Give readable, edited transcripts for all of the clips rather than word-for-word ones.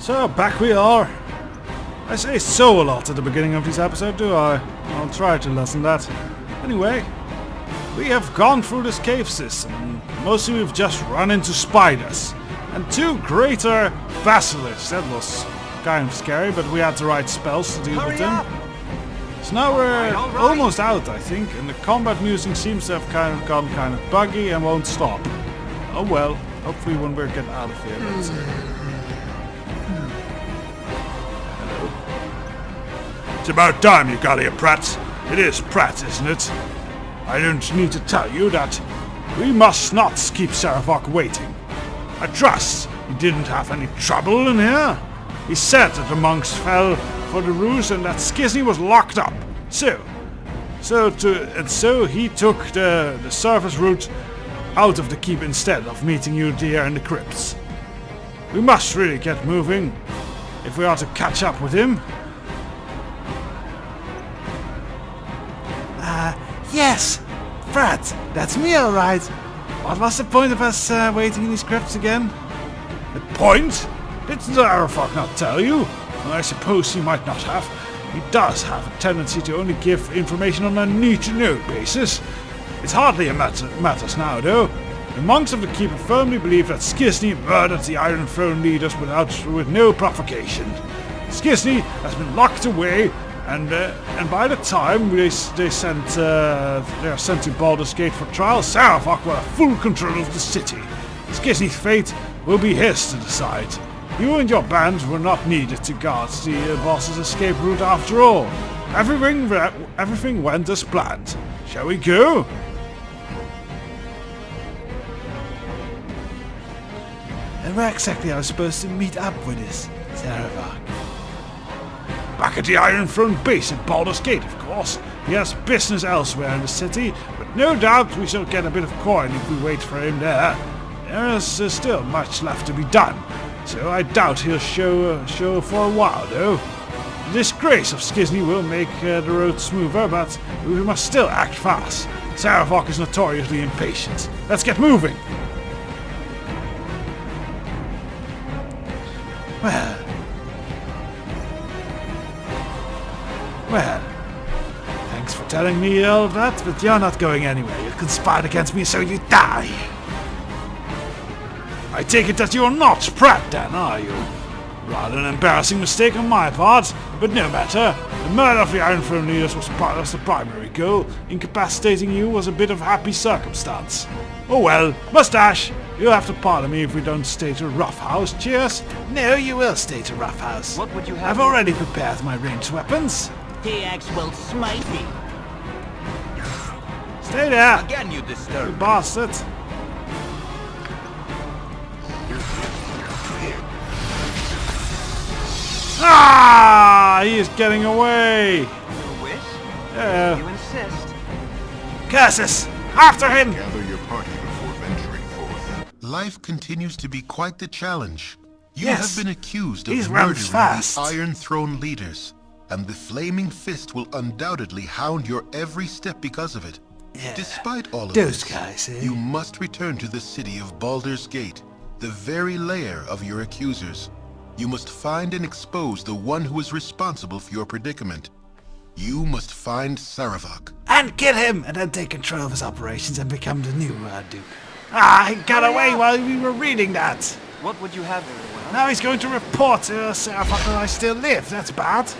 So, back we are. I say so a lot at the beginning of this episode, do I? I'll try to lessen that. Anyway, we have gone through this cave system, and mostly we've just run into spiders. And 2 greater basilisks. That was kind of scary, but we had the right spells to deal with them. So now we're almost out, I think, and the combat music seems to have gone kind of buggy and won't stop. Oh well, hopefully when we get out of here, let's It's about time you got here, Pratt. It is Pratt, isn't it? I don't need to tell you that we must not keep Saravok waiting. I trust he didn't have any trouble in here. He said that the monks fell for the ruse and that Skizzy was locked up. So he took the surface route out of the keep instead of meeting you there in the crypts. We must really get moving if we are to catch up with him. Yes! Fred, that's me alright. What was the point of us waiting in these crypts again? The point? Did Saravok not tell you? Well, I suppose he might not have. He does have a tendency to only give information on a need-to-know basis. It's hardly a matters now, though. The monks of the Keeper firmly believe that Skizny murdered the Iron Throne leaders with no provocation. Skizny has been locked away, and by the time they are sent to Baldur's Gate for trial, Saravok will have full control of the city. Skizny's fate will be his to decide. You and your band were not needed to guard the boss's escape route after all. Everything went as planned. Shall we go? And where exactly are we supposed to meet up with this Saravok? Back at the Iron Throne base at Baldur's Gate, of course. He has business elsewhere in the city, but no doubt we shall get a bit of coin if we wait for him there. There is still much left to be done, so I doubt he'll show for a while, though. The disgrace of Skizny will make the road smoother, but we must still act fast. Saravok is notoriously impatient. Let's get moving! Well, thanks for telling me all of that, but you're not going anywhere. You conspired against me, so you die. I take it that you're not Pratt, then, are you? Rather an embarrassing mistake on my part, but no matter. The murder of the Iron Throne leaders was the primary goal. Incapacitating you was a bit of happy circumstance. Oh well, Mustache, you'll have to pardon me if we don't stay to Rough House. Cheers. No, you will stay to Rough House. What would you have? I've already prepared my ranged weapons. TX will smite me. Stay there, Again, you you disturb. bastard. Ah! He is getting away. You wish? Yeah. You insist. Curses! After him! Gather your party before venturing forth. Life continues to be quite the challenge. You Yes. have been accused of He's murdering runs fast. the Iron Throne leaders, and the Flaming Fist will undoubtedly hound your every step because of it. Yeah. Despite all of Those this, guys, eh? you must return to the city of Baldur's Gate, the very lair of your accusers. You must find and expose the one who is responsible for your predicament. You must find Saravok. And kill him, and then take control of his operations and become the new Duke. Ah, he got away while we were reading that. What would you have, very well? Now he's going to report to Saravok that I still live. That's bad.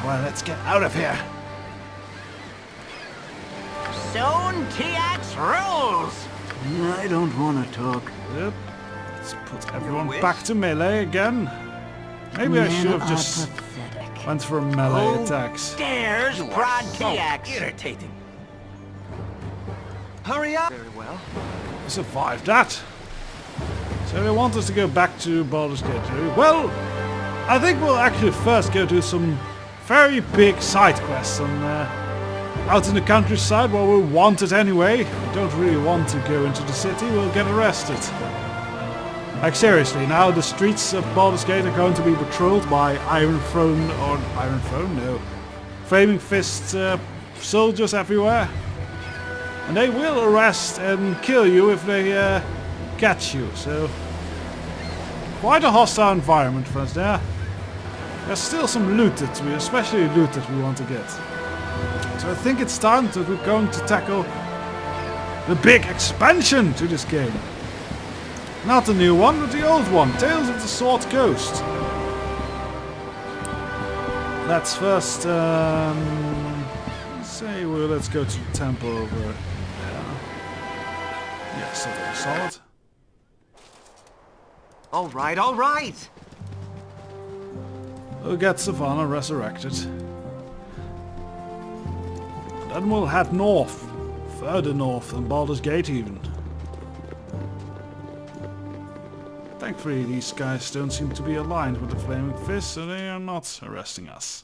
Well, let's get out of here. Soon TX rules! I don't want to talk. Yep. Let's put everyone wish? back to melee again. Maybe I should have just went for melee attacks. Dares prod TX! Irritating. Hurry up! Very well. We survived that. So they want us to go back to Baldur's Gate 2. Well, I think we'll actually first go do some very big side quests out in the countryside where we're wanted anyway. We don't really want to go into the city, we'll get arrested. Like seriously, now the streets of Baldur's Gate are going to be patrolled by Flaming Fist soldiers everywhere. And they will arrest and kill you if they catch you, so... Quite a hostile environment for us there. There's still some loot that we, especially loot that we want to get. So I think it's time that we're going to tackle the big expansion to this game. Not the new one, but the old one, Tales of the Sword Coast. Let's first say, well, let's go to the temple over there. Yes, that was solid. All right. We'll get Savannah resurrected. Then we'll head north. Further north than Baldur's Gate even. Thankfully these guys don't seem to be aligned with the Flaming Fist, so they are not arresting us.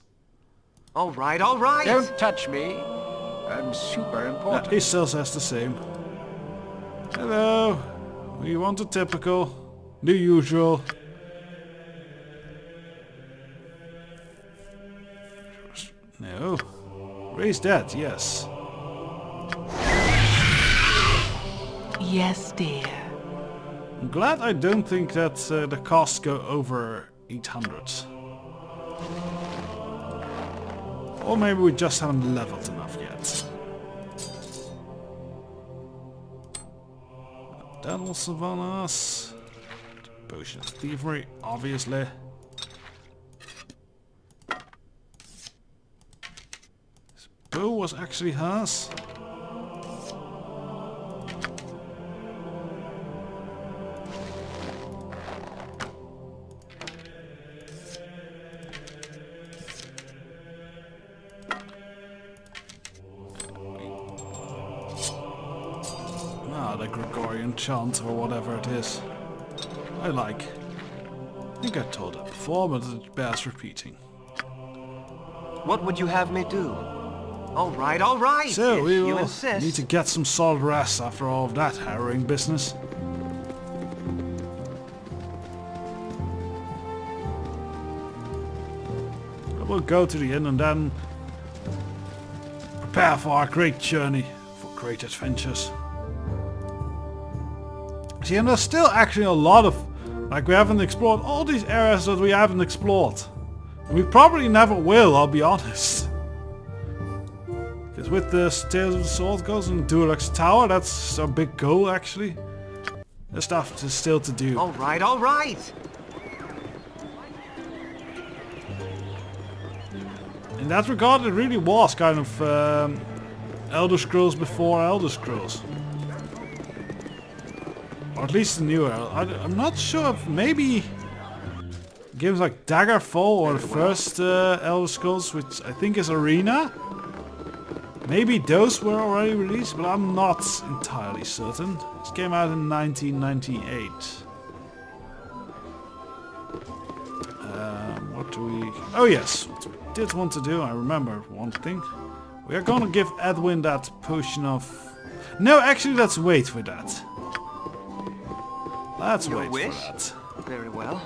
All right. Don't touch me. I'm super important. He still says the same. Hello. We want the typical. The usual. No. Raise that, yes. Yes, dear. I'm glad I don't think that the costs go over 800. Or maybe we just haven't leveled enough yet. That will Savannah us. Potion of Thievery, obviously. This bow was actually hers. The Gregorian chant or whatever it is. I like. I think I told it before, but it bears repeating. What would you have me do? All right. So if we you will insist. need to get some solid rest after all of that harrowing business. We'll go to the inn and then prepare for our great journey, for great adventures. See, and there's still actually a lot of, like, we haven't explored all these areas that we haven't explored. And we probably never will, I'll be honest. Because with the Tales of the Sword Coast and Dulux Tower, that's our big goal actually. There's stuff still to do. All right. In that regard, it really was kind of Elder Scrolls before Elder Scrolls. Or at least the newer. I'm not sure if maybe games like Daggerfall or the first Elder Scrolls, which I think is Arena. Maybe those were already released, but I'm not entirely certain. This came out in 1998. What do we... Oh yes, what we did want to do, I remember one thing. We are gonna give Edwin that potion of... No, actually let's wait for that. Let's Your wait wish? for that. Very well.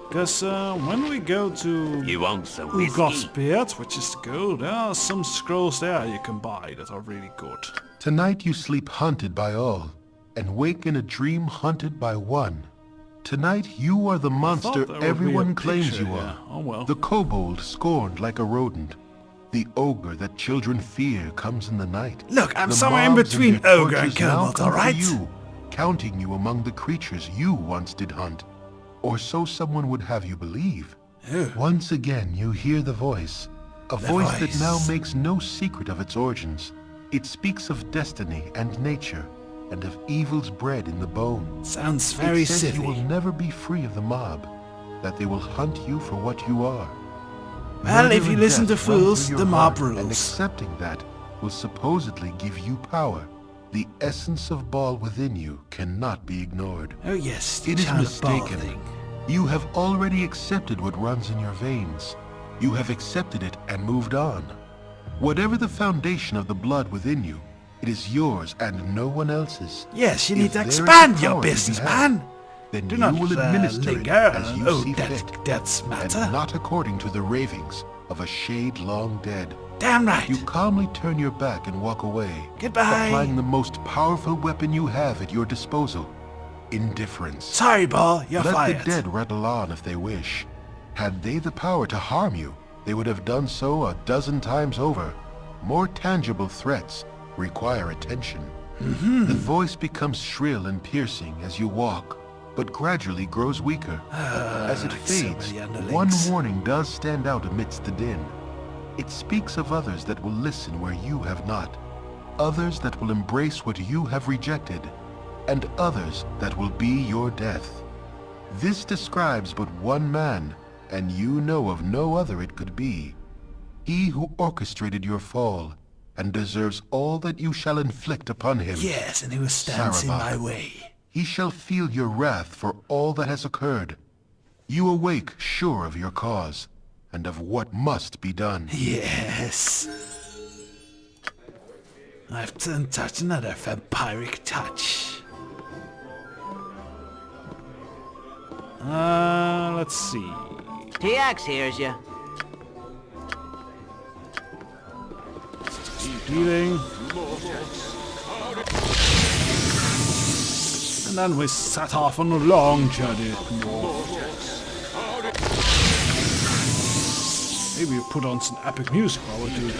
Because when we go to You want some whiskey? Ugot's Beard, which is the goal, there are some scrolls there you can buy that are really good. Tonight you sleep hunted by all, and wake in a dream hunted by one. Tonight you are the monster there would be everyone a claims picture, you yeah. are. Oh well. The kobold scorned like a rodent. The ogre that children fear comes in the night. Look, I'm The somewhere in mobs between their ogre and torches now kobold, come for alright? you, counting you among the creatures you once did hunt. Or so someone would have you believe. Once again you hear the voice. A voice that now makes no secret of its origins. It speaks of destiny and nature, and of evils bred in the bone. Sounds very It says you will silly. never be free of the mob, that they will hunt you for what you are. Well, Murder if you and listen to death run fools, through the your mob heart, And rules. accepting that will supposedly give you power. The essence of Baal within you cannot be ignored. Oh yes, the It is child of Baal mistaken. thing. You have already accepted what runs in your veins. You have accepted it and moved on. Whatever the foundation of the blood within you, it is yours and no one else's. Yes, you If need to there is expand a your power to be business, had, man. Then Do you not will administer it linger as you on see that fit, that's matter. and not according to the ravings of a shade long dead. Damn right. You calmly turn your back and walk away, Goodbye. applying the most powerful weapon you have at your disposal, indifference. Sorry, Ball, you're Let fired. the dead rattle on if they wish. Had they the power to harm you, they would have done so a dozen times over. More tangible threats require attention. The voice becomes shrill and piercing as you walk, but gradually grows weaker. As it like so fades, many one underlings. warning does stand out amidst the din. It speaks of others that will listen where you have not, others that will embrace what you have rejected, and others that will be your death. This describes but one man, and you know of no other it could be. He who orchestrated your fall, and deserves all that you shall inflict upon him. Yes, and who stands in my Sarabak. way. He shall feel your wrath for all that has occurred. You awake sure of your cause, and of what must be done. Yes. I've touched another vampiric touch. Let's see. TX hears you. Healing. And then we set off on a long journey north. Maybe we put on some epic music while we do it.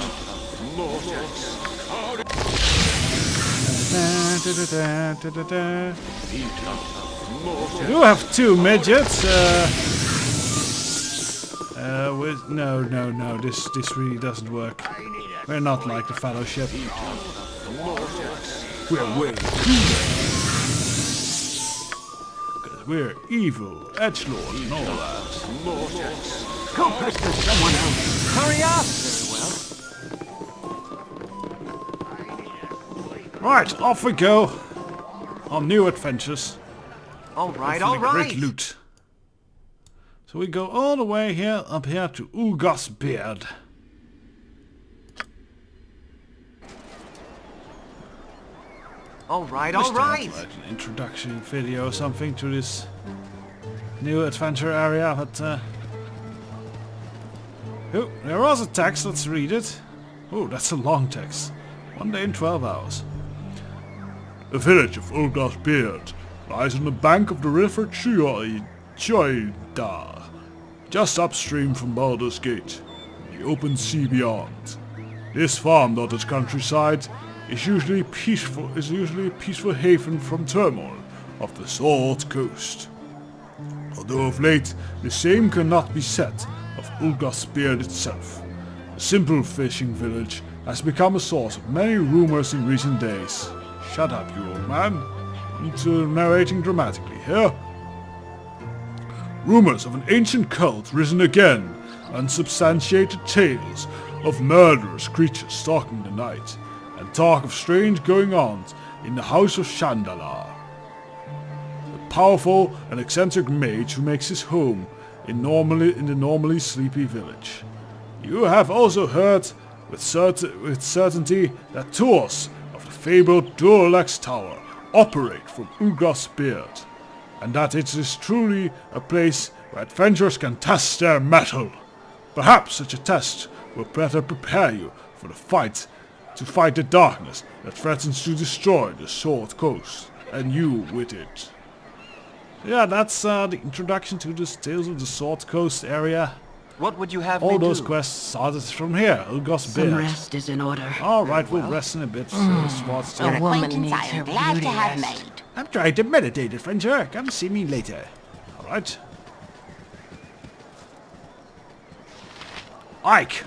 We do have two midgets. No. This really doesn't work. We're not like the Fellowship. We're way cooler. Because we're evil, edgelord, and all that. Go pester someone else. Hurry up! Very well. Right, off we go. On new adventures. All right, For all the great right. loot. So we go all the way here, up here to Ulga's Beard. All right, Wish all they had, right. like, an introduction video or something to this new adventure area, but oh, there was a text, let's read it. Oh, that's a long text. 1 day and 12 hours. The village of Ulga's Beard lies on the bank of the river Choida, just upstream from Baldur's Gate, in the open sea beyond. This farm-dotted countryside is usually a peaceful haven from turmoil of the Sword Coast. Although of late the same cannot be said of Ulga's Beard itself. The simple fishing village has become a source of many rumors in recent days. Shut up, you old man. Into narrating dramatically here. Rumors of an ancient cult risen again, unsubstantiated tales of murderous creatures stalking the night, and talk of strange going-ons in the house of Shandalar. The powerful and eccentric mage who makes his home in the normally sleepy village. You have also heard with certainty that tours of the fabled Durlax Tower operate from Ulga's Beard, and that it is truly a place where adventurers can test their mettle. Perhaps such a test will better prepare you for the fight to fight the darkness that threatens to destroy the Sword Coast, and you with it. Yeah, that's the introduction to the Tales of the Sword Coast area. What would you have All me those do? quests started from here, Ulga's Some Beard. rest is in order. Alright, we'll rest in a bit, Swartz. A woman Acquaintance needs I her am glad beauty to have rest. made. I'm trying to meditate, adventurer. Come see me later. Alright. Ike!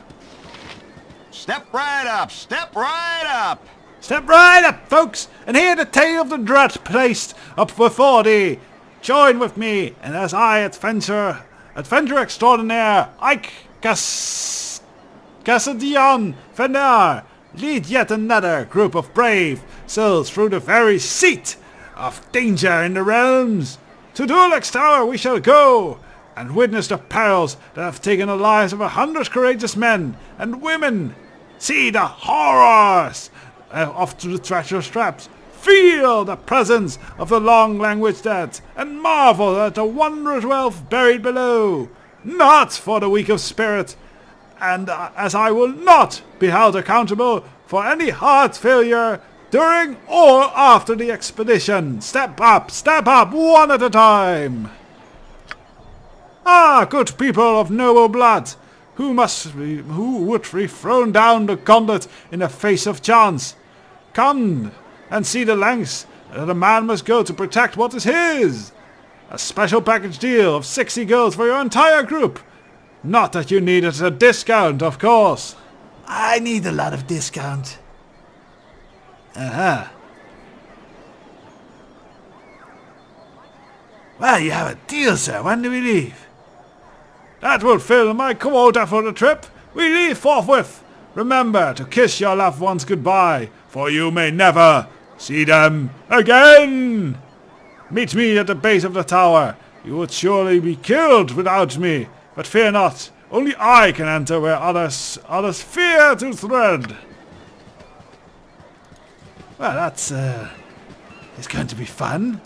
Step right up! Step right up! Step right up, folks, and hear the tale of the dread placed up before thee. Join with me, and as I, adventurer extraordinaire, Ike Cassadion Fenar, lead yet another group of brave souls through the very seat of danger in the realms. To Durlax Tower we shall go, and witness the perils that have taken the lives of 100 courageous men and women. See the horrors of the treacherous traps. Feel the presence of the long-languaged dead, and marvel at the wondrous wealth buried below. Not for the weak of spirit, and as I will not be held accountable for any heart failure during or after the expedition. Step up, one at a time. Ah, good people of noble blood, who would be thrown down the gauntlet in the face of chance? Come and see the lengths that a man must go to protect what is his. A special package deal of 60 gold for your entire group. Not that you needed a discount, of course. I need a lot of discount. Uh-huh. Well, you have a deal, sir. When do we leave? That will fill my quota for the trip. We leave forthwith. Remember to kiss your loved ones goodbye, for you may never see them again. Meet me at the base of the tower. You would surely be killed without me, but fear not. Only I can enter where others fear to tread. Well, that's it's going to be fun.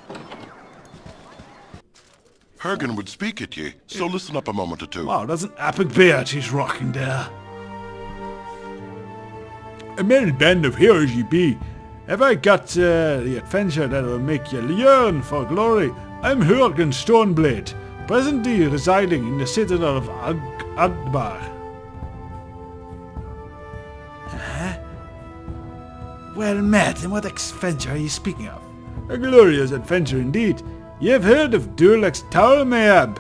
Hergen would speak at ye, so listen up a moment or two. Wow, that's an epic beard he's rocking there. A merry band of heroes ye be. Have I got the adventure that will make you yearn for glory? I'm Hergen Stoneblade, presently residing in the citadel of Adbar. Well met, and what adventure are you speaking of? A glorious adventure indeed. You have heard of Durlach's Tower, mayhap?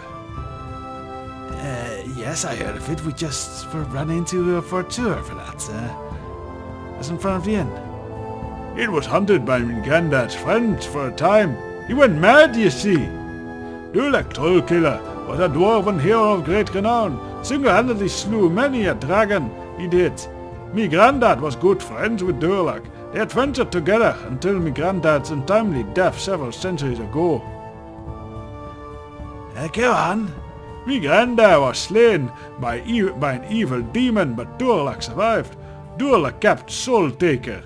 Yes, I heard of it. We just were run into for a tour for that. That's in front of the inn. It was hunted by my granddad's friend for a time. He went mad, you see. Durlach Trollkiller was a dwarven hero of great renown. Single-handedly slew many a dragon, he did. Me granddad was good friends with Durlach. They adventured together until me granddad's untimely death several centuries ago. Go on. Me granddad was slain by an evil demon, but Durlach survived. Durlach kept Soul Taker.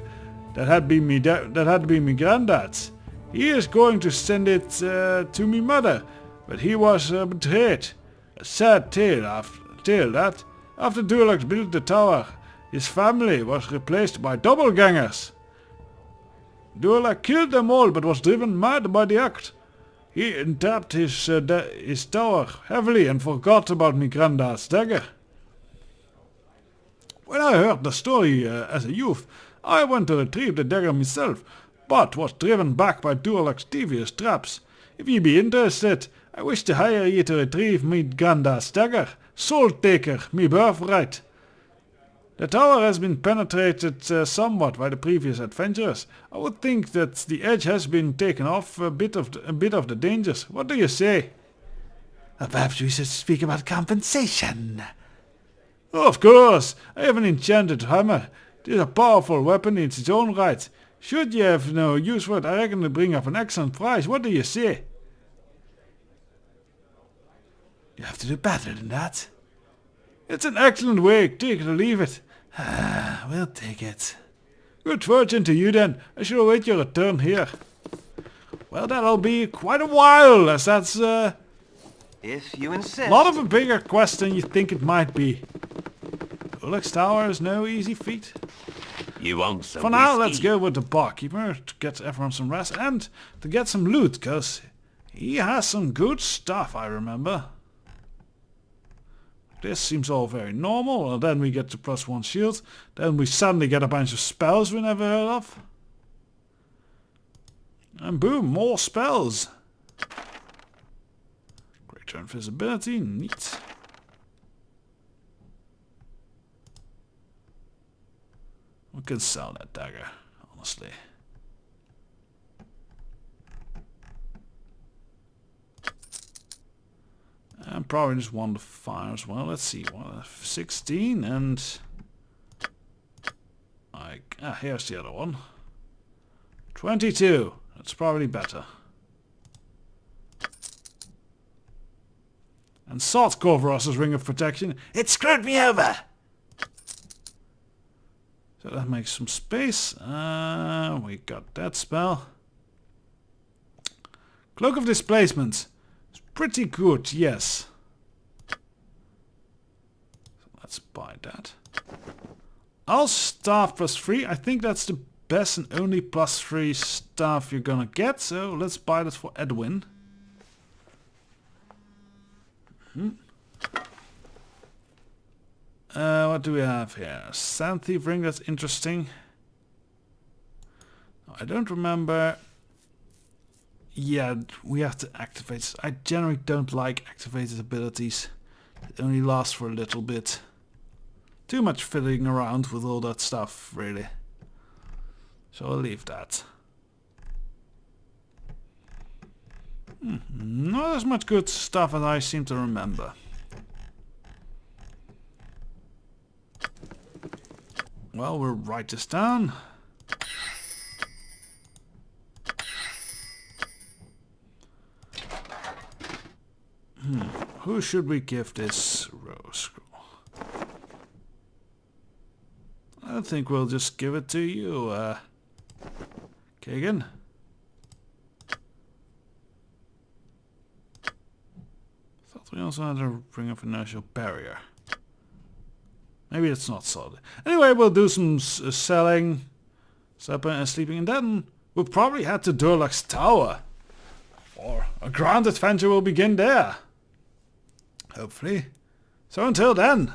That had been me granddad's. He is going to send it to me mother, but he was betrayed. A sad tale that, after Durlach built the tower, his family was replaced by doppelgangers. Durlach killed them all, but was driven mad by the act. He entrapped his tower heavily and forgot about me granddad's dagger. When I heard the story as a youth, I went to retrieve the dagger myself, but was driven back by Durlach's devious traps. If ye be interested, I wish to hire ye to retrieve me granddad's dagger, Soul Taker, me birthright. The tower has been penetrated somewhat by the previous adventurers. I would think that the edge has been taken off a bit of the dangers. What do you say? Perhaps we should speak about compensation. Of course, I have an enchanted hammer. It is a powerful weapon in its own right. Should you have no use for it, I reckon to bring up an excellent price. What do you say? You have to do better than that. It's an excellent way, take it or leave it. We'll take it. Good fortune to you then. I shall await your return here. Well, that'll be quite a while, as that's If you insist. a lot of a bigger quest than you think it might be. Durlach's Tower is no easy feat. You want some For now, whiskey? let's go with the barkeeper to get everyone some rest and to get some loot, cause he has some good stuff, I remember. This seems all very normal, and then we get the +1 shield. Then we suddenly get a bunch of spells we never heard of. And boom, more spells. Greater invisibility, neat. We can sell that dagger, honestly. And probably just one to fire as well. Let's see, 16 and... here's the other one. 22. That's probably better. And Salt Corvoros's Ring of Protection. It screwed me over. So that makes some space. We got that spell. Cloak of Displacement. It's pretty good, yes. So let's buy that. I'll Staff +3. I think that's the best and only +3 stuff you're gonna get, so let's buy that for Edwin. What do we have here? Sand Thief Ring, that's interesting. I don't remember. Yeah, we have to activate this. I generally don't like activated abilities. It only lasts for a little bit. Too much fiddling around with all that stuff, really. So I'll leave that. Not as much good stuff as I seem to remember. Well, we'll write this down. Who should we give this rose scroll? I think we'll just give it to you, Kagan. Thought we also had to bring up inertial barrier. Maybe it's not solid. Anyway, we'll do some selling, supping and sleeping, and then we'll probably head to Durlach's tower. Or a grand adventure will begin there. Hopefully. So until then.